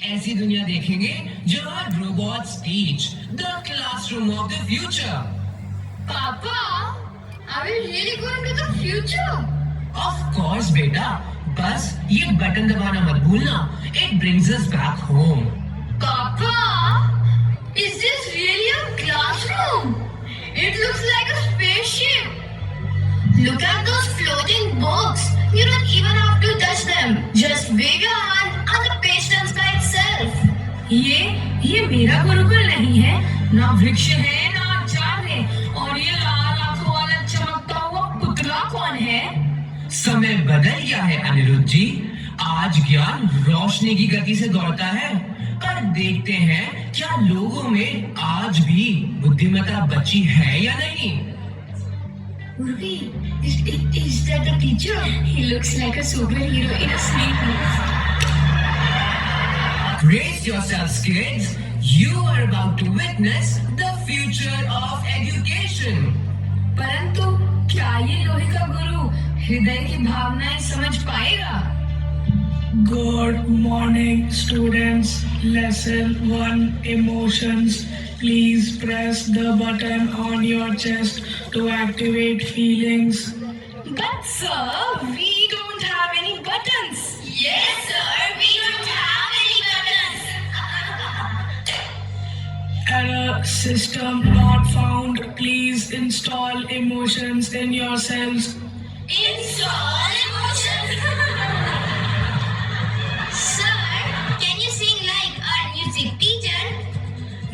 ऐसी दुनिया देखेंगे जहाँ robots teach the classroom of the future. पापा, are we really going to the future? Of course बेटा, बस ये बटन दबाना मत भूलना। It brings us back home. Papa, is this really a classroom? It looks like a spaceship. Look at those floating books. You don't even have to touch them. Just wave your hand and the page turns by itself. ये मेरा गुरुकुल नहीं है, ना वृक्ष है ना आचार है। और ये लाल आंखों वाला चमकता हुआ पुतला कौन है? समय बदल गया है अनिरुद्ध जी। आज ज्ञान रोशनी की गति से दौड़ता है। पर देखते हैं क्या लोगों में आज भी बुद्धिमत्ता बची है या नहीं। Urvi, is that the teacher? He looks like a superhero in a sleep. Brace yourselves, kids. You are about to witness the future of education. परंतु क्या ये लोहे का गुरु हृदय की भावनाएं समझ पाएगा? Good morning, students. Lesson 1, emotions. Please press the button on your chest to activate feelings. But sir, we don't have any buttons. Yes, sir. We don't have any buttons. Error, system not found. Please install emotions in yourselves. Install emotions. Sir, can you sing like our music teacher?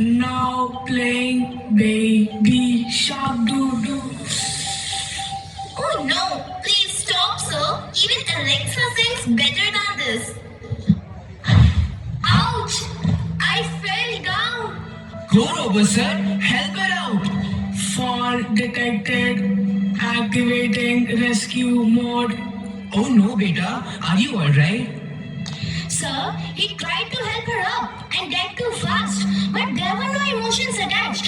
Now playing Baby Shark Doo Doo. Oh no, please stop, sir. Even Alexa sings better than this. Ouch! I fell down. Go Robo sir, help her out. Fall detected. Activating rescue mode. Oh no beta, are you alright? Sir, he tried to help her up and get too fast, but there were no emotions attached.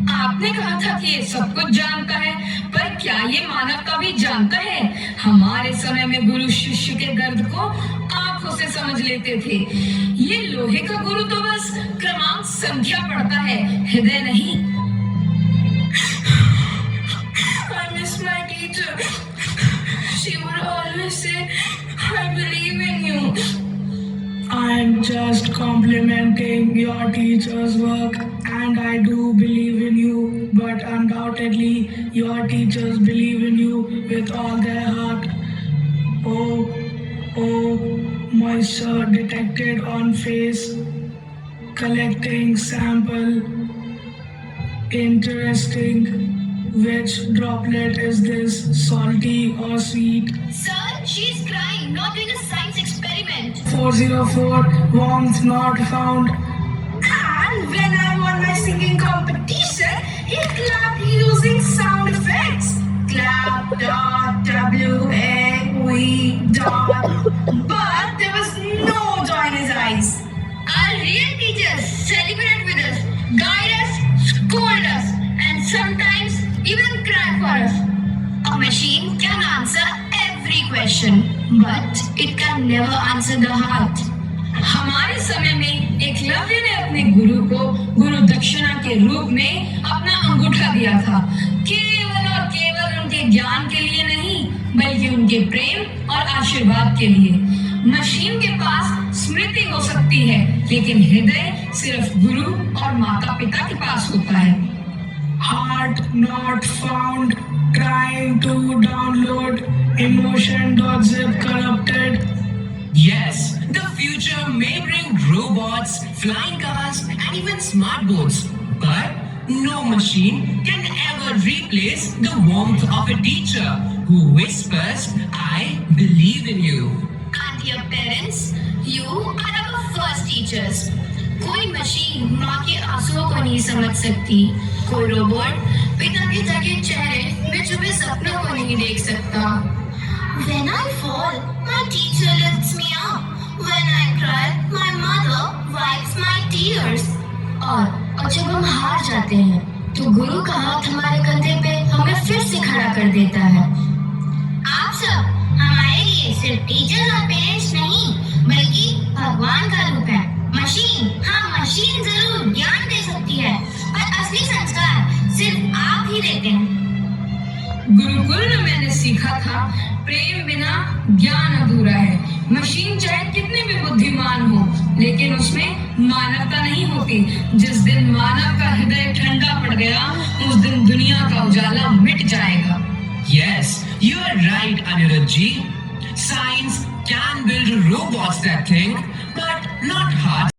आपने कहा था कि ये सब कुछ जानता है, पर क्या ये मानवता भी जानता है? हमारे समय में गुरु शिष्य के दर्द को आंखों से समझ लेते थे। ये लोहे का गुरु तो बस क्रमांक संख्या पढ़ता है, हृदय नहीं। I miss my teacher. She would always say, I believe in you. I'm just complimenting your teacher's work, and I do believe in you, but undoubtedly your teachers believe in you with all their heart. Oh, moisture detected on face. Collecting sample. Interesting. Which droplet is this, salty or sweet? Sir, she's crying, not doing a science experiment. 404, warmth not found. And when I won my singing competition, he clapped using sound effects. Clap, dot, W-A-V, dot. But there was no joy in his eyes. Our real teachers celebrate with us, guide us, scold us, and sometimes even cry for us. A machine can answer every question, but it can never answer the heart. हमारे समय में एकलव्य ने अपने गुरु को गुरु दक्षिणा के रूप में अपना अंगूठा दिया था, केवल और केवल उनके ज्ञान के लिए नहीं, बल्कि उनके प्रेम और आशीर्वाद के लिए। मशीन के पास स्मृति हो सकती है, लेकिन हृदय सिर्फ गुरु और माता पिता के पास होता है। Heart not found. Trying to download. Emotion.zip corrupted. Yes, the future may bring robots, flying cars, and even smart boats. But no machine can ever replace the warmth of a teacher who whispers, I believe in you. And dear parents, you are our first teachers. कोई machine माँ के आंसुओं को नहीं समझ सकती, कोई robot पिता के थके चेहरे में छुपे सपनों को नहीं देख सकता। When I fall, my teacher lifts me up. When I cry, my mother wipes my tears. और जब हम हार जाते हैं, तो गुरु का हाथ हमारे कंधे पे हमें फिर से खड़ा कर देता है। आप सब हमारे लिए सिर्फ टीचर और पेरेंट्स नहीं, बल्कि भगवान का रूप है। गुरुकुल में मैंने सीखा था, प्रेम बिना ज्ञान अधूरा है। मशीन चाहे कितनी भी बुद्धिमान हो, लेकिन उसमें मानवता नहीं होती। जिस दिन मानव का हृदय ठंडा पड़ गया, उस दिन दुनिया का उजाला मिट जाएगा। Yes, you are right, Anirudh ji. Science can build robots that think, but not hearts.